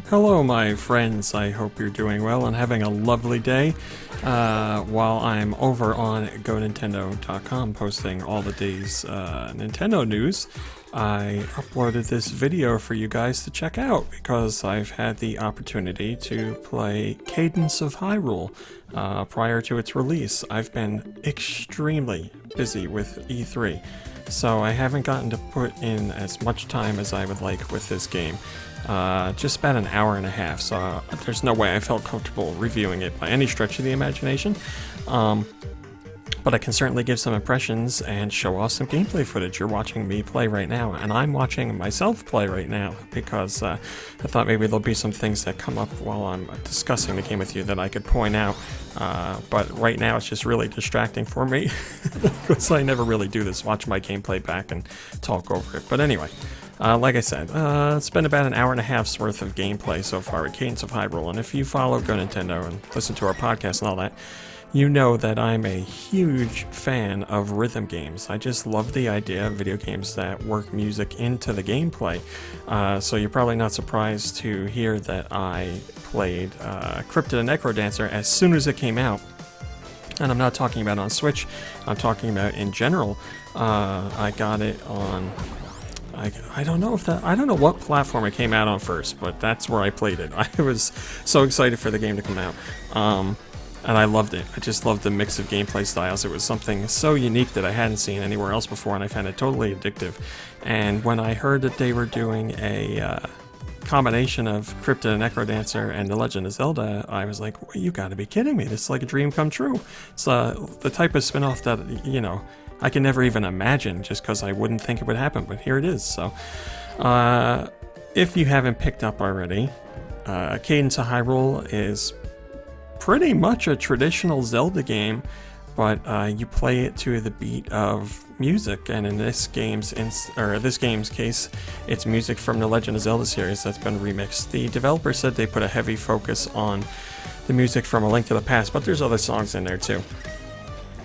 Hello, my friends. I hope you're doing well and having a lovely day. While I'm over on GoNintendo.com posting all the day's Nintendo news, I uploaded this video for you guys to check out because I've had the opportunity to play Cadence of Hyrule prior to its release. I've been extremely busy with E3, so I haven't gotten to put in as much time as I would like with this game. Just about an hour and a half, so there's no way I felt comfortable reviewing it by any stretch of the imagination. But I can certainly give some impressions and show off some gameplay footage. You're watching me play right now, and I'm watching myself play right now because I thought maybe there'll be some things that come up while I'm discussing the game with you that I could point out. But right now it's just really distracting for me because I never really do this, watch my gameplay back and talk over it. But anyway, like I said, it's been about an hour and a half's worth of gameplay so far with Cadence of Hyrule, and if you follow Go Nintendo and listen to our podcast and all that, you know that I'm a huge fan of rhythm games. I just love the idea of video games that work music into the gameplay. So you're probably not surprised to hear that I played Crypt of the NecroDancer as soon as it came out. And I'm not talking about on Switch, I'm talking about in general. I got it on... I don't know what platform it came out on first, but that's where I played it. I was so excited for the game to come out. And I loved it. I just loved the mix of gameplay styles. It was something so unique that I hadn't seen anywhere else before, and I found it totally addictive. And when I heard that they were doing a combination of Crypt of the NecroDancer and The Legend of Zelda, I was like, well, you gotta be kidding me. This is like a dream come true. It's the type of spin-off that, you know, I can never even imagine just because I wouldn't think it would happen, but here it is. So, if you haven't picked up already, Cadence of Hyrule is pretty much a traditional Zelda game, but you play it to the beat of music, and in this game's case, it's music from the Legend of Zelda series that's been remixed. The developer said they put a heavy focus on the music from A Link to the Past, but there's other songs in there too.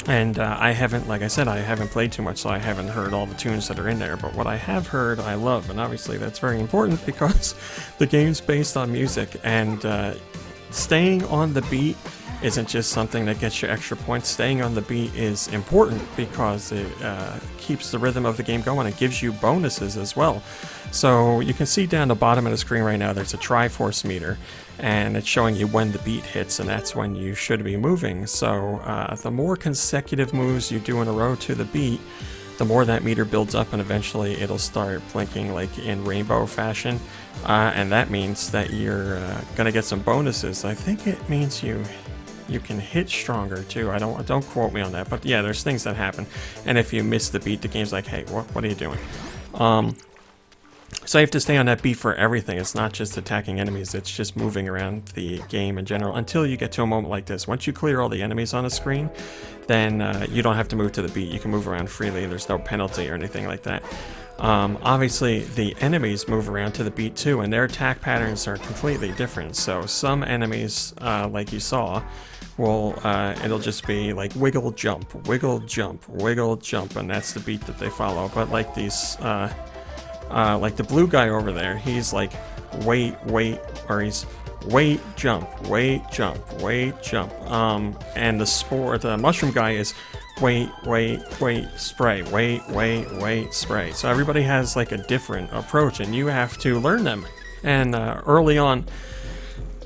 And I haven't, like I said, I haven't played too much, so I haven't heard all the tunes that are in there, but what I have heard, I love, and obviously that's very important because the game's based on music, and staying on the beat isn't just something that gets you extra points. Staying on the beat is important because it keeps the rhythm of the game going. It gives you bonuses as well. So you can see down the bottom of the screen right now there's a Triforce meter, and it's showing you when the beat hits, and that's when you should be moving. So the more consecutive moves you do in a row to the beat, the more that meter builds up, and eventually it'll start blinking like in rainbow fashion, and that means that you're gonna get some bonuses. I think it means you can hit stronger too. Don't quote me on that, but yeah, there's things that happen, and if you miss the beat, the game's like, hey, what are you doing? So you have to stay on that beat for everything. It's not just attacking enemies, it's just moving around the game in general until you get to a moment like this. Once you clear all the enemies on the screen, then you don't have to move to the beat. You can move around freely. There's no penalty or anything like that. Obviously, the enemies move around to the beat too, and their attack patterns are completely different. So some enemies, like you saw, will it'll just be like wiggle, jump, wiggle, jump, wiggle, jump, and that's the beat that they follow. But like these... like the blue guy over there, he's like wait, or he's wait, jump, wait, jump, wait, jump. And the mushroom guy is wait, spray, wait, spray. So everybody has like a different approach, and you have to learn them. And early on,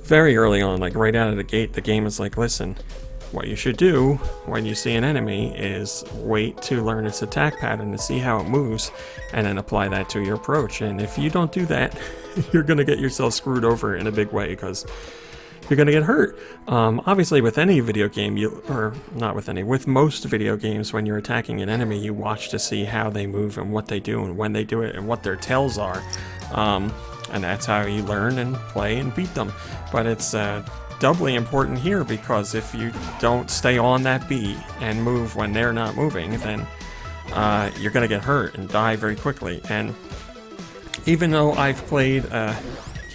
very early on, like right out of the gate, the game is like, listen, what you should do when you see an enemy is wait to learn its attack pattern to see how it moves, and then apply that to your approach. And if you don't do that, you're going to get yourself screwed over in a big way because you're going to get hurt. Obviously with any video game, with most video games, when you're attacking an enemy, you watch to see how they move and what they do and when they do it and what their tells are. And that's how you learn and play and beat them. But it's doubly important here because if you don't stay on that beat and move when they're not moving, then you're going to get hurt and die very quickly. And even though I've played Crypt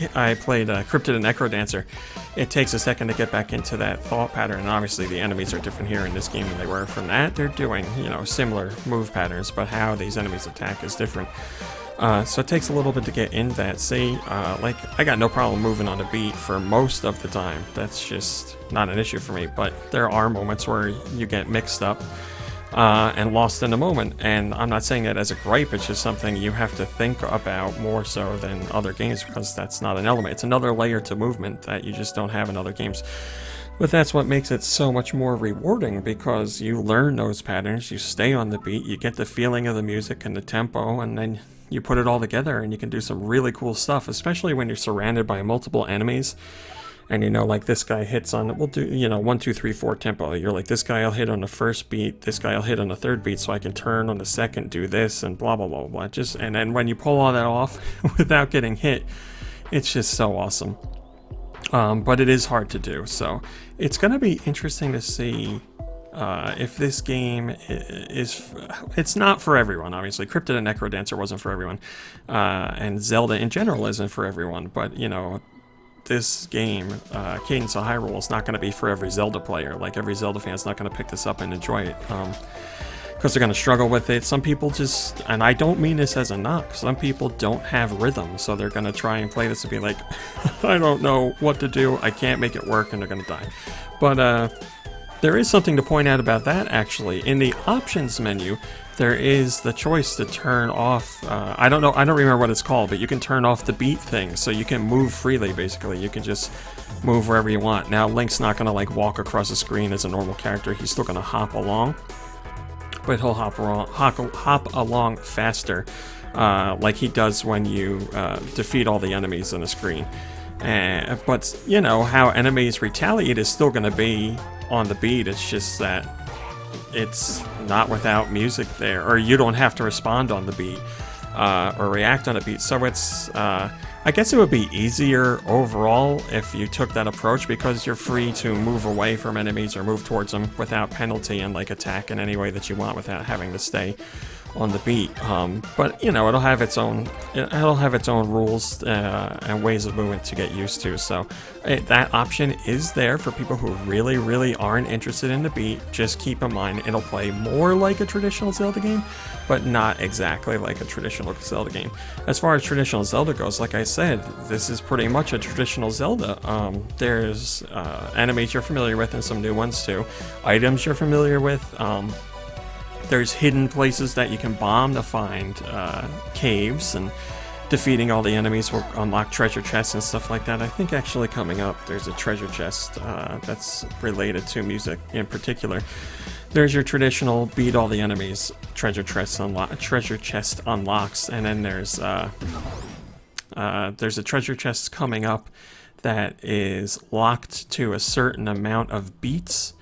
of the NecroDancer, it takes a second to get back into that thought pattern, and obviously the enemies are different here in this game than they were from that. They're doing, you know, similar move patterns, but how these enemies attack is different. So it takes a little bit to get in that. See, like, I got no problem moving on a beat for most of the time. That's just not an issue for me. But there are moments where you get mixed up and lost in the moment. And I'm not saying that as a gripe. It's just something you have to think about more so than other games, because that's not an element. It's another layer to movement that you just don't have in other games. But that's what makes it so much more rewarding, because you learn those patterns, you stay on the beat, you get the feeling of the music and the tempo, and then you put it all together and you can do some really cool stuff, especially when you're surrounded by multiple enemies. And you know, like this guy hits on, we'll do, you know, 1, 2, 3, 4 tempo. You're like, this guy I'll hit on the first beat, this guy I'll hit on the third beat, so I can turn on the second, do this, and blah, blah, blah, blah. Just, and then when you pull all that off without getting hit, it's just so awesome. But it is hard to do, so it's going to be interesting to see if this game is... It's not for everyone, obviously. Cryptid and Necrodancer wasn't for everyone, and Zelda in general isn't for everyone, but, you know, this game, Cadence of Hyrule, is not going to be for every Zelda player. Like, every Zelda fan's not going to pick this up and enjoy it. Because they're going to struggle with it. Some people just, and I don't mean this as a knock, some people don't have rhythm, so they're going to try and play this and be like, I don't know what to do, I can't make it work, and they're going to die. But there is something to point out about that, actually. In the options menu, there is the choice to turn off, I don't remember what it's called, but you can turn off the beat thing, so you can move freely, basically. You can just move wherever you want. Now, Link's not going to, like, walk across the screen as a normal character, he's still going to hop along. But he'll hop along faster, like he does when you defeat all the enemies on the screen. But, you know, how enemies retaliate is still going to be on the beat. It's just that it's not without music there, or you don't have to respond on the beat or react on the beat. So it's... I guess it would be easier overall if you took that approach, because you're free to move away from enemies or move towards them without penalty, and like attack in any way that you want without having to stay on the beat. But you know, it'll have its own rules and ways of movement to get used to. So that option is there for people who really aren't interested in the beat. Just keep in mind it'll play more like a traditional Zelda game, but not exactly like a traditional Zelda game. As far as traditional Zelda goes, like I said, this is pretty much a traditional Zelda. There's enemies you're familiar with and some new ones too. Items you're familiar with. There's hidden places that you can bomb to find caves, and defeating all the enemies will unlock treasure chests and stuff like that. I think actually coming up there's a treasure chest that's related to music in particular. There's your traditional beat all the enemies treasure chest unlocks, and then there's a treasure chest coming up that is locked to a certain amount of beats.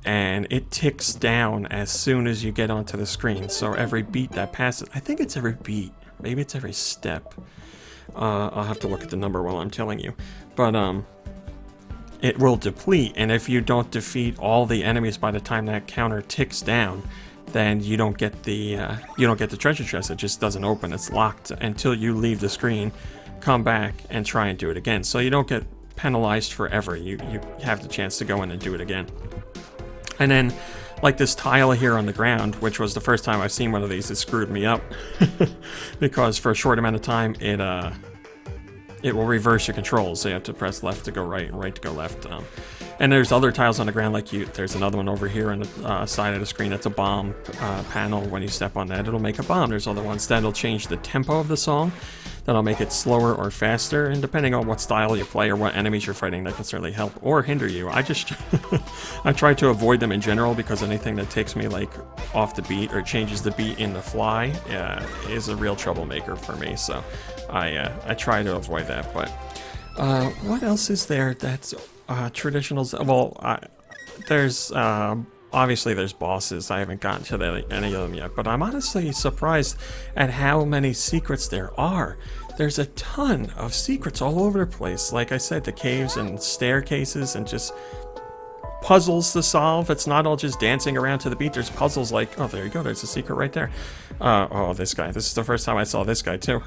And it ticks down as soon as you get onto the screen. So every beat that passes, I think it's every beat, maybe it's every step. I'll have to look at the number while I'm telling you. But it will deplete, and if you don't defeat all the enemies by the time that counter ticks down, then you don't get the treasure chest. It just doesn't open. It's locked until you leave the screen, come back, and try and do it again. So you don't get penalized forever. You have the chance to go in and do it again. And then, like this tile here on the ground, which was the first time I've seen one of these, it screwed me up. Because for a short amount of time, it will reverse your controls. So you have to press left to go right and right to go left. And there's other tiles on the ground, like there's another one over here on the side of the screen. That's a bomb panel. When you step on that, it'll make a bomb. There's other ones that'll change the tempo of the song. That'll make it slower or faster, and depending on what style you play or what enemies you're fighting, that can certainly help or hinder you. I try to avoid them in general, because anything that takes me like off the beat or changes the beat in the fly is a real troublemaker for me. So I try to avoid that. But what else is there that's traditional? Well, there's obviously there's bosses. I haven't gotten to any of them yet, but I'm honestly surprised at how many secrets there are. There's a ton of secrets all over the place. Like I said, the caves and staircases and just puzzles to solve. It's not all just dancing around to the beat. There's puzzles like, oh, there you go. There's a secret right there. Oh, this guy. This is the first time I saw this guy too.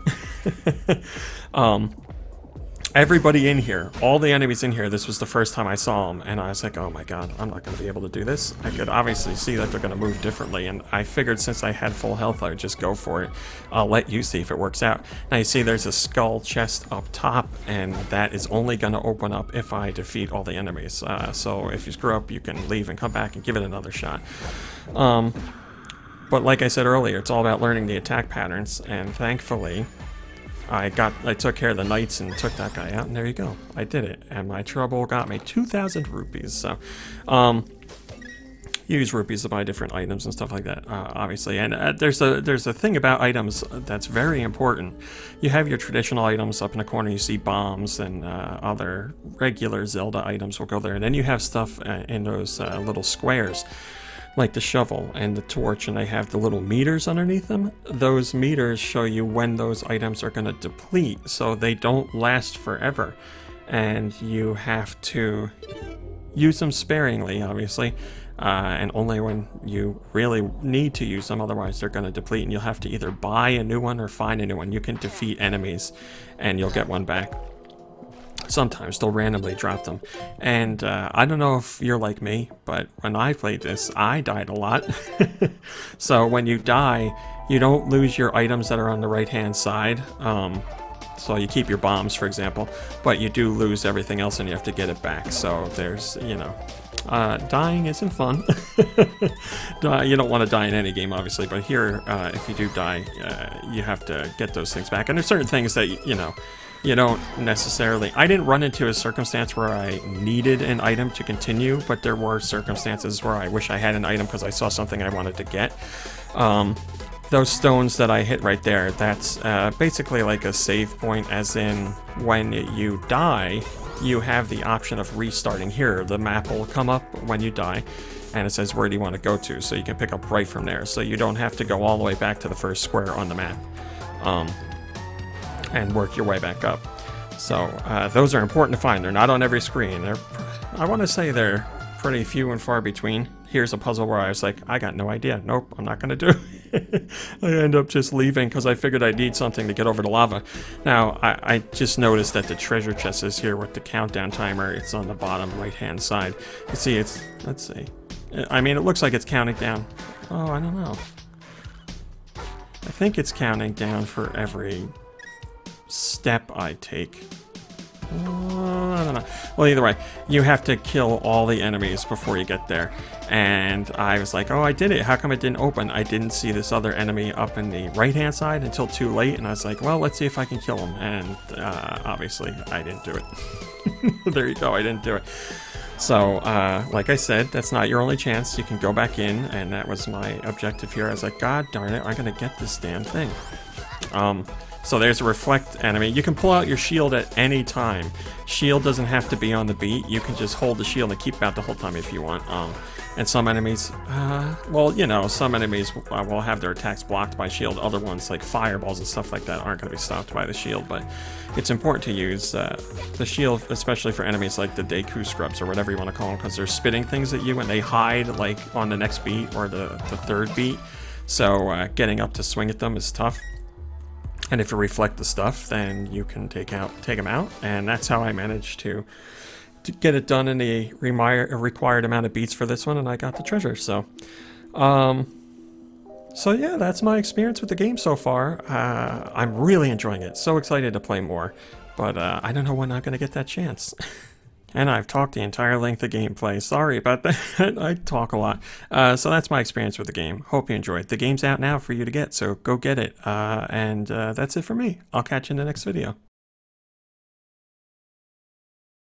everybody in here, all the enemies in here, this was the first time I saw them, and I was like, oh my god, I'm not going to be able to do this. I could obviously see that they're going to move differently, and I figured since I had full health, I would just go for it. I'll let you see if it works out. Now you see there's a skull chest up top, and that is only going to open up if I defeat all the enemies. So if you screw up, you can leave and come back and give it another shot. But like I said earlier, it's all about learning the attack patterns, and thankfully I took care of the knights and took that guy out, and there you go. I did it, and my trouble got me 2,000 rupees. So, use rupees to buy different items and stuff like that, obviously. And there's a thing about items that's very important. You have your traditional items up in the corner. You see bombs and other regular Zelda items will go there, and then you have stuff in those little squares, like the shovel and the torch, and they have the little meters underneath them. Those meters show you when those items are going to deplete, so they don't last forever, and you have to use them sparingly, obviously, and only when you really need to use them, otherwise they're going to deplete, and you'll have to either buy a new one or find a new one. You can defeat enemies and you'll get one back. Sometimes they'll randomly drop them, and I don't know if you're like me, but when I played this, I died a lot. So when you die, you don't lose your items that are on the right hand side, so you keep your bombs, for example, but you do lose everything else and you have to get it back. So there's, you know, dying isn't fun. You don't want to die in any game, obviously, but here, if you do die, you have to get those things back. And there's certain things that, you know, you don't necessarily... I didn't run into a circumstance where I needed an item to continue, but there were circumstances where I wish I had an item because I saw something I wanted to get. Those stones that I hit right there, that's basically like a save point, as in when you die, you have the option of restarting here. The map will come up when you die, and it says where do you want to go to, so you can pick up right from there. So you don't have to go all the way back to the first square on the map. And work your way back up. So those are important to find. They're not on every screen. I want to say they're pretty few and far between. Here's a puzzle where I was like, I got no idea. Nope, I'm not going to do it. I end up just leaving because I figured I'd need something to get over the lava. Now, I just noticed that the treasure chest is here with the countdown timer. It's on the bottom right-hand side. You see, it's... Let's see. I mean, it looks like it's counting down. Oh, I don't know. I think it's counting down for every step I take. I don't know. Well, either way, you have to kill all the enemies before you get there. And I was like, oh, I did it. How come it didn't open? I didn't see this other enemy up in the right-hand side until too late. And I was like, well, let's see if I can kill him. And obviously, I didn't do it. There you go. I didn't do it. So, like I said, that's not your only chance. You can go back in, and that was my objective here. I was like, God darn it, I'm going to get this damn thing. So there's a reflect enemy. You can pull out your shield at any time. Shield doesn't have to be on the beat. You can just hold the shield and keep it out the whole time if you want. And some enemies, well, you know, some enemies will have their attacks blocked by shield. Other ones, like fireballs and stuff like that, aren't going to be stopped by the shield. But it's important to use the shield, especially for enemies like the Deku Scrubs or whatever you want to call them, because they're spitting things at you and they hide like on the next beat or the third beat. So getting up to swing at them is tough. And if you reflect the stuff, then you can take them out, and that's how I managed to get it done in the required amount of beats for this one, and I got the treasure. So, so yeah, that's my experience with the game so far. I'm really enjoying it. So excited to play more, but I don't know when I'm going to get that chance. And I've talked the entire length of gameplay. Sorry about that. I talk a lot. So that's my experience with the game. Hope you enjoyed. The game's out now for you to get, so go get it. And that's it for me. I'll catch you in the next video.